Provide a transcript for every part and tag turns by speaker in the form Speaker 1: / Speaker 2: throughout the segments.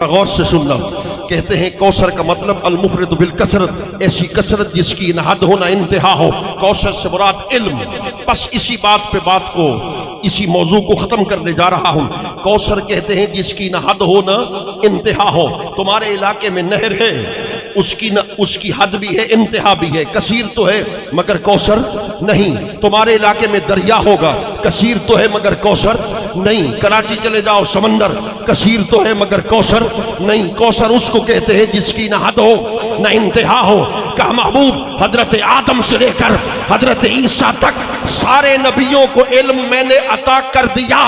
Speaker 1: غور سے سننا. کہتے ہیں کوثر کا مطلب المفرد بالکثرت، ایسی کثرت جس کی نہ حد ہو نہ انتہا ہو. کوثر سے مراد علم. بس اسی بات پہ بات کو، اسی موضوع کو ختم کرنے جا رہا ہوں. کوثر کہتے ہیں جس کی نہ حد ہو نہ انتہا ہو. تمہارے علاقے میں نہر ہے، اس کی حد بھی ہے انتہا بھی ہے. کثیر تو ہے مگر کوثر نہیں. تمہارے علاقے میں دریا ہوگا، کثیر تو ہے مگر کوثر نہیں. کراچی چلے جاؤ سمندر، کثیر تو ہے مگر کوثر نہیں. کوثر اس کو کہتے ہیں جس کی نہ حد ہو نہ انتہا ہو. کہا محبوب حضرت آدم سے لے کر حضرت عیسیٰ تک سارے نبیوں کو علم میں نے عطا کر دیا،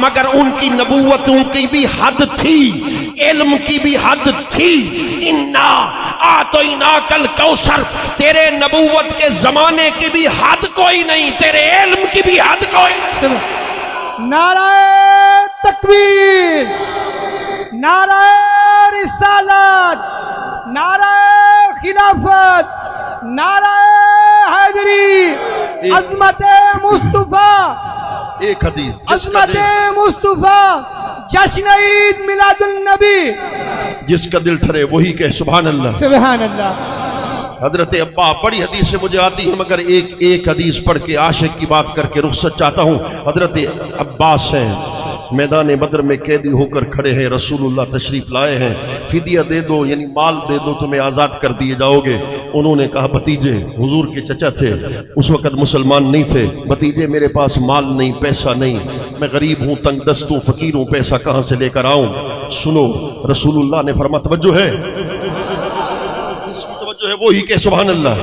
Speaker 1: مگر ان کی نبوتوں کی بھی حد تھی، علم کی بھی حد تھی. انا اعطیناک الکوثر، تیرے نبوت کے زمانے کی بھی حد کوئی نہیں، تیرے علم کی بھی حد کوئی نہیں.
Speaker 2: نعرہ تکبیر، نعرہ رسالت، نعرہ خلافت، نعرہ حیدری، عظمت مصطفیٰ،
Speaker 1: ایک حدیث
Speaker 2: عظمت مصطفیٰ، جشن عید میلاد النبی.
Speaker 1: جس کا دل ٹھرے وہی کہے سبحان اللہ.
Speaker 2: سبحان اللہ.
Speaker 1: حضرت ابا بڑی حدیث سے مجھے آتی ہے مگر ایک حدیث پڑھ کے عاشق کی بات کر کے رخصت چاہتا ہوں. حضرت عباس ہیں، میدان بدر میں قیدی ہو کر کھڑے ہیں، رسول اللہ تشریف لائے ہیں. فدیہ دے دو یعنی مال دے دو تمہیں آزاد کر دیے جاؤ گے. انہوں نے کہا بھتیجے، حضور کے چچا تھے اس وقت مسلمان نہیں تھے، بھتیجے میرے پاس مال نہیں، پیسہ نہیں، میں غریب ہوں، تنگ دست ہوں، فقیر ہوں، پیسہ کہاں سے لے کر آؤں. سنو رسول اللہ نے فرمایا توجہ ہے، جو ہے وہی کہ سبحان اللہ.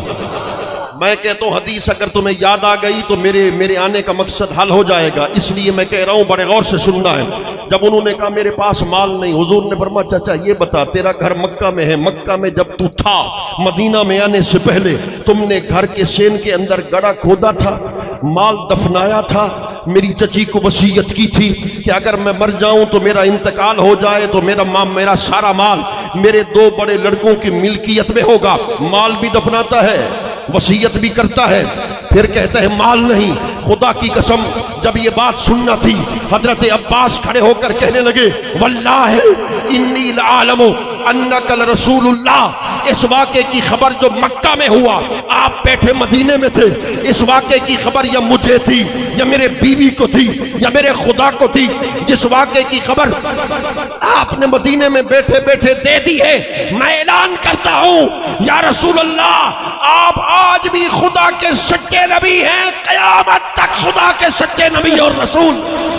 Speaker 1: میں کہتا ہوں حدیث اگر تمہیں یاد آ گئی تو میرے آنے کا مقصد حل ہو جائے گا، اس لیے میں کہہ رہا ہوں بڑے غور سے سننا ہے. جب انہوں نے کہا میرے پاس مال نہیں، حضور نے فرمایا چچا یہ بتا تیرا گھر مکہ میں ہے، مکہ میں جب تو تھا مدینہ میں آنے سے پہلے تم نے گھر کے سین کے اندر گڑا کھودا تھا، مال دفنایا تھا، میری چچی کو وصیت کی تھی کہ اگر میں مر جاؤں تو میرا انتقال ہو جائے تو میرا سارا مال میرے 2 بڑے لڑکوں کی ملکیت میں ہوگا. مال بھی دفناتا ہے، وصیت بھی کرتا ہے، پھر کہتا ہے مال نہیں. خدا کی قسم جب یہ بات سننا تھی حضرت عباس کھڑے ہو کر کہنے لگے واللہ انی لعالم انک لرسول اللہ. اس واقعے کی خبر جو مکہ میں ہوا، آپ بیٹھے مدینے میں تھے، اس واقعے کی خبر یا مجھے تھی یا میرے بیوی کو تھی یا میرے خدا کو تھی. جس واقعے کی خبر آپ نے مدینے میں بیٹھے بیٹھے دے دی ہے، میں اعلان کرتا ہوں یا رسول اللہ آپ آج بھی خدا کے سچے نبی ہیں، قیامت تک خدا کے سچے نبی اور رسول.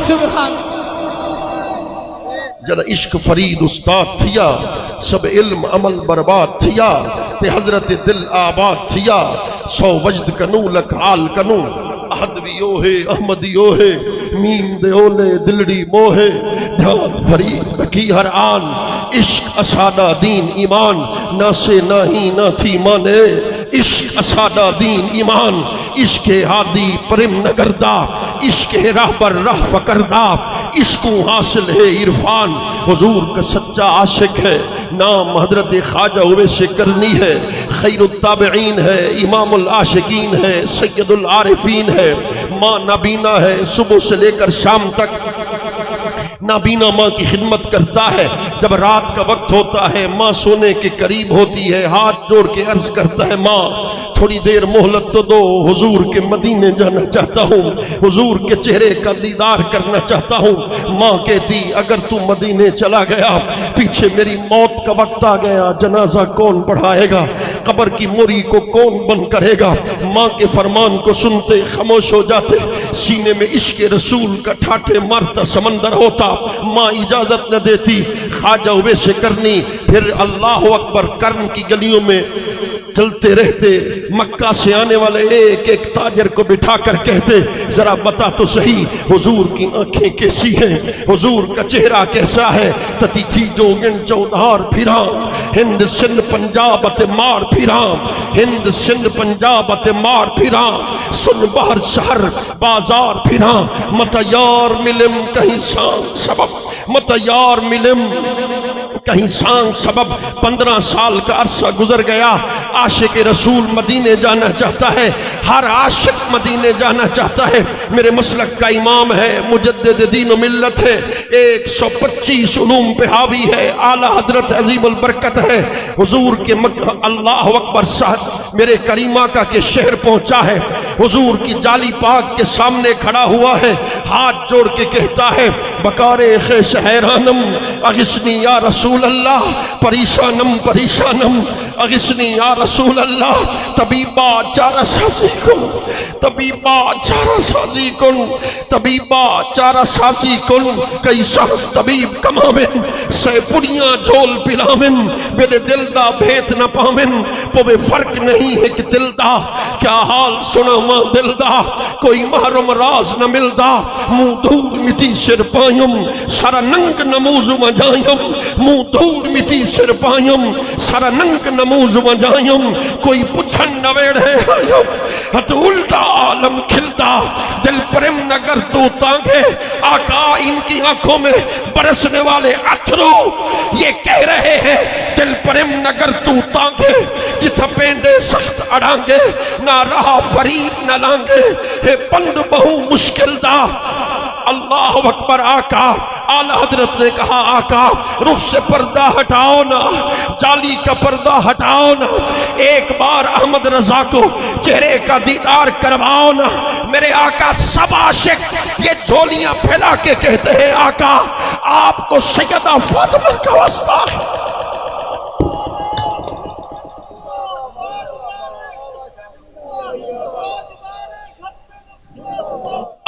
Speaker 2: سبحان
Speaker 1: جنا عشق فرید استاد تھیا، سب علم عمل برباد تھیا، تے حضرت دل آباد تھیا. 100 وجد کنو لکھ حال کنو، احد ویو ہے احمدیو ہے، میم دے اولے دلڑی موہے. دھیان فرید رکھی ہر آن، عشق اسادہ دین ایمان، نہ سے نہ ہی نہ تھی مانے. عشق اسادہ دین ایمان، عشق ہادی پرم نگردہ، عشق راہ پر راہ فکردہ، عشق حاصل ہے عرفان. حضور کا سچا عاشق ہے، نام حضرت خواجہ اویس کرنی ہے، خیر التابعین ہے، امام العاشقین ہے، سید العارفین ہے، ماں نابینا ہے، صبح سے لے کر شام تک نابینا ماں کی خدمت کرتا ہے. جب رات کا وقت ہوتا ہے ماں سونے کے قریب ہوتی ہے، ہاتھ جوڑ کے عرض کرتا ہے ماں تھوڑی دیر مہلت تو دو، حضور کے مدینے جانا چاہتا ہوں، حضور کے چہرے کا دیدار کرنا چاہتا ہوں. ماں کہتی اگر تو مدینے چلا گیا پیچھے میری موت کا وقت آ گیا، جنازہ کون پڑھائے گا، قبر کی موری کو کون بند کرے گا. ماں کے فرمان کو سنتے خاموش ہو جاتے، سینے میں عشق رسول کا ٹھاٹھے مارتا سمندر ہوتا. ماں اجازت نہ دیتی. خواجہ اویس کرنی پھر اللہ اکبر کرن کی گلیوں میں چلتے رہتے، مکہ سے آنے والے ایک ایک تاجر کو بٹھا کر کہتے ذرا بتا تو صحیح حضور کی آنکھیں کیسی ہیں، حضور کا چہرہ کیسا ہے. تتی تھی جو گن چودھار پھرا، ہند سندھ پنجاب تے مار پھرا، ہند سندھ پنجاب تے مار پھرا، سن باہر شہر بازار پھرا. مت یار ملم کہیں سان سبب، مت یار ملم کہیں سانگ سبب 15 سال کا عرصہ گزر گیا. عاشق رسول مدینے جانا چاہتا ہے، ہر عاشق مدینے جانا چاہتا ہے. میرے مسلک کا امام ہے، مجدد دین و ملت ہے، 125 علوم پہ حاوی ہے، اعلیٰ حضرت عظیم البرکت ہے. حضور کے اللہ اکبر صاحب میرے کریمہ کا کہ شہر پہنچا ہے، حضور کی جالی پاک کے سامنے کھڑا ہوا ہے، ہاتھ جوڑ کے کہتا ہے بکارے خیش حیرانم اغثنی یا رسول اللہ، پریشانم پریشانم اغثنی یا رسول اللہ، طبیبا چارہ سازی کن، طبیبا چارہ سازی کن، طبیبا چارہ سازی کن. کئی شخص طبیب کمامن سے پڑیاں جھول پلامن، میرے دل دا بھیت نہ پامن، پوے فرق نہیں ہے کہ دل دا کیا حال سنا ماں دل دا، کوئی محرم راز نہ ملدا. منہ دھول مٹی سر پائم سارا ننگ نموز وجائم، منہ دھول مٹی سر پائم سارا ننگ نموز وجائم. کوئی پچھن نویڑ ہے آئیم ہت الٹا عالم کھلتا، دل پرم نگر تو تانگے. آقا ان کی آنکھوں میں برسنے والے اتھرو یہ کہہ رہے ہیں دل پرم نگر تو تانگے، جتھا پینڈے سخت اڑانگے، نہ رہا فرید نہ لانگے، ہے بند بہو مشکل دا. اللہ اکبر. آقا اعلیٰ حضرت نے کہا آقا رخ سے پردہ ہٹاؤ نا، جالی کا پردہ ہٹاؤ نا، ایک بار احمد رضا کو چہرے کا دیدار کرواؤ نا. میرے آقا سب عاشق یہ جھولیاں پھیلا کے کہتے ہیں آقا آپ کو سیدہ فاطمہ کا واسطہ ہے.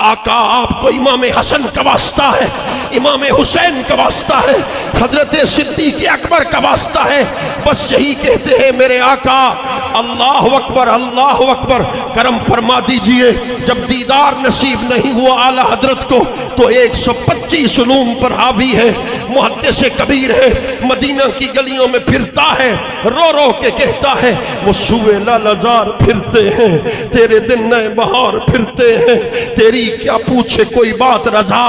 Speaker 1: آقا آپ کو امام حسن کا واسطہ ہے، امام حسین کا واسطہ ہے، حضرت صدیق اکبر کا واسطہ ہے. بس یہی کہتے ہیں میرے آقا. اللہ اکبر اللہ اکبر. کرم فرما دیجئے جب دیدار نصیب نہیں ہوا اعلیٰ حضرت کو تو 125 علوم پر حاوی ہے، محدث کبیر ہے، مدینہ کی گلیوں میں پھرتا ہے، رو رو کے کہتا ہے وہ سوئے لالزار پھرتے ہیں، تیرے دن نئے بہار پھرتے ہیں، تیری کیا پوچھے کوئی بات رضا،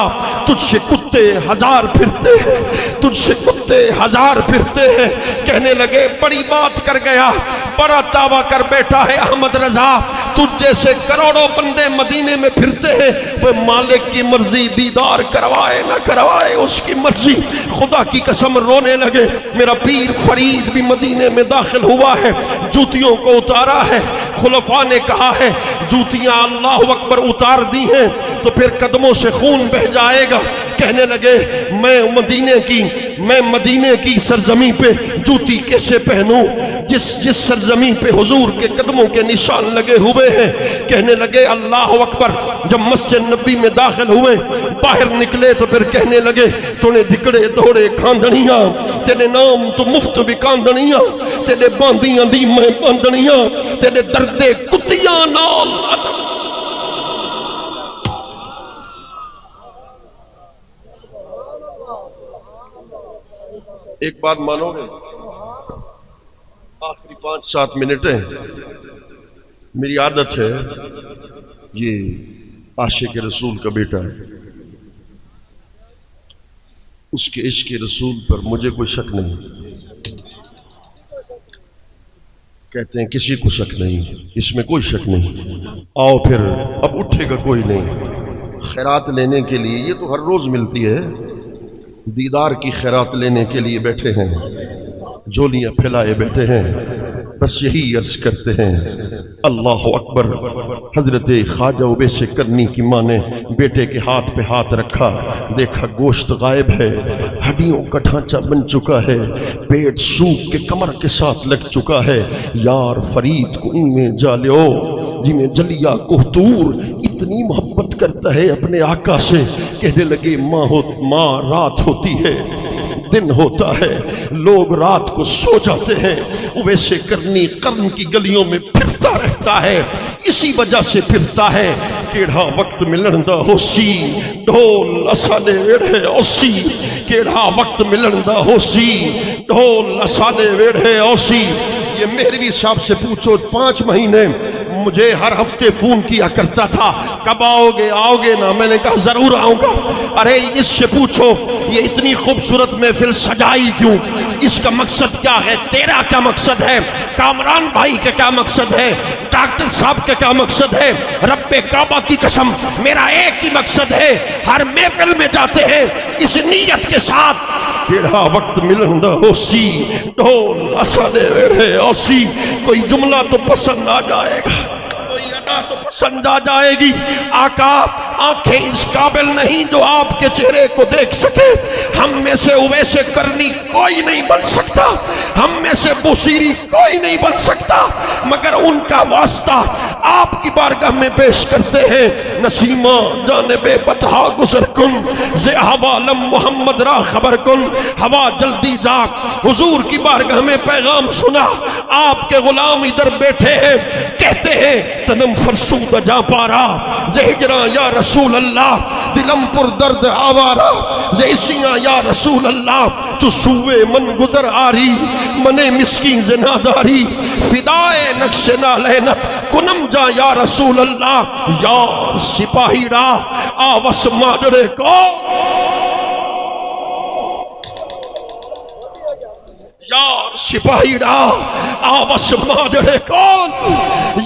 Speaker 1: تجھ سے کتے ہزار پھرتے ہیں، تجھ سے کتے ہزار پھرتے ہیں. کہنے لگے بڑی بات کر گیا، بڑا دعویٰ کر بیٹھا ہے احمد رضا، تجھ جیسے کروڑوں بندے مدینے میں پھرتے ہیں، وہ مالک کی مرضی دیدار کروائے نہ کروائے اس کی مرضی. خدا کی قسم رونے لگے. میرا پیر فرید بھی مدینے میں داخل ہوا ہے، جوتیوں کو اتارا ہے. خلفاء نے کہا ہے جوتیاں اللہ اکبر اتار دی ہیں تو پھر قدموں سے خون بہ جائے گا. کہنے لگے میں مدینے کی سرزمین پہ جوتی کیسے پہنوں جس سرزمین پہ حضور کے قدموں کے نشان لگے ہوئے ہیں. کہنے لگے اللہ اکبر. جب مسجد نبی میں داخل ہوئے باہر نکلے تو پھر کہنے لگے تو نے دھکڑے دوڑے کاندنیاں تیرے نام تو مفت بھی کاندنیاں، تیرے باندیاں دی میں باندنیاں، تیرے دردے کتیاں نال. ایک بات مانو گے، آخری 5-7 منٹ ہیں. میری عادت ہے، یہ عاشق رسول کا بیٹا ہے، اس کے عشق رسول پر مجھے کوئی شک نہیں. کہتے ہیں کسی کو شک نہیں، اس میں کوئی شک نہیں. آؤ پھر اب اٹھے گا کوئی نہیں. خیرات لینے کے لیے یہ تو ہر روز ملتی ہے، دیدار کی خیرات لینے کے لیے بیٹھے ہیں، جولیاں پھیلائے بیٹھے ہیں. بس یہی عرض کرتے ہیں اللہ اکبر. حضرت خواجہ اویس کرنی کی ماں نے بیٹے کے ہاتھ پہ ہاتھ رکھا، دیکھا گوشت غائب ہے، ہڈیوں کا ڈھانچہ بن چکا ہے، پیٹ سوکھ کے کمر کے ساتھ لگ چکا ہے. یار فرید کو ان میں جا لیو جی میں جلیا کوہتور اتنی محبت کرتا ہے اپنے آقا سے. کہنے لگے ماں رات ہوتی ہے، دن ہوتا ہے، لوگ رات کو سو جاتے ہیں، ویسے کرنی قرن کی گلیوں میں پھرتا رہتا ہے. اسی وجہ سے پھرتا ہے. کیڑا وقت ملن دا ہوسی ڈھول اسانے ویڑھے اوسی، کیڑا وقت ملن دا ہوسی ڈھول اسانے ویڑھے اوسی. یہ مہروی صاحب سے پوچھو 5 مہینے مجھے ہر ہفتے فون کیا کرتا تھا، کب آؤ گے آؤ گے نا؟ میں نے کہا ضرور آؤں گا۔ ارے اس سے پوچھو یہ اتنی خوبصورت محفل سجائی کیوں؟ اس کا مقصد کیا ہے؟ تیرا کیا مقصد ہے؟ کامران بھائی کا کیا مقصد ہے؟ ڈاکٹر صاحب کا کیا مقصد ہے؟ رب کعبہ کی قسم میرا ایک ہی مقصد ہے، ہر محفل میں جاتے ہیں اس نیت کے ساتھ کیڑا وقت ملن دا ہو سی ڈھول اسانے ویڑے اوسی، کوئی جملہ تو پسند آ جائے گا، کوئی ادا تو پسند آ جائے گی۔ آقا آنکھیں اس قابل نہیں جو آپ کے چہرے کو دیکھ سکے، ہم میں سے اویس کرنی کوئی نہیں بن سکتا، ہم میں سے بصیری کوئی نہیں بن سکتا، مگر ان کا واسطہ آپ کی بارگاہ میں پیش کرتے ہیں۔ نسیمہ جانب بطحا گزر کن زِ حوالم محمد را خبر کن، ہوا جلدی جاگ حضور کی بارگاہ میں پیغام سنا۔ آپ کے غلام ادھر بیٹھے ہیں، کہتے ہیں تنم فرسود جا پارا زِ ہجراں یا رسول اللہ، دلم پر درد آوارا زِ اسیاں یا رسول اللہ، تو سوئے من گزر آری منے مسکین زناداری، فدائے نقش نالینت کنم جا یا رسول اللہ، یا سپاہی راہ آوس ماجرے کو، یار سپاہی راہ آوس ماجرے کون،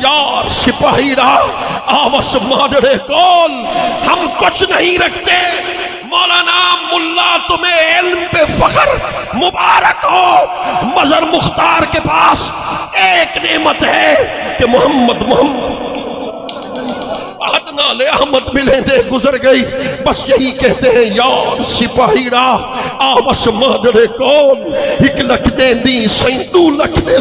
Speaker 1: یار سپاہی راہ آوس ماجرے کون۔ ہم کچھ نہیں رکھتے، مولانا ملا تمہیں علم پہ فخر مبارک ہو، مظہر مختار کے پاس ایک نعمت ہے کہ محمد عدنا لے احمد ملے دے گزر گئی، بس یہی کہتے ہیں یار سپاہی راہ آوس ماجرے کون، ایک لکھ دے دی سینٹو لکھ دے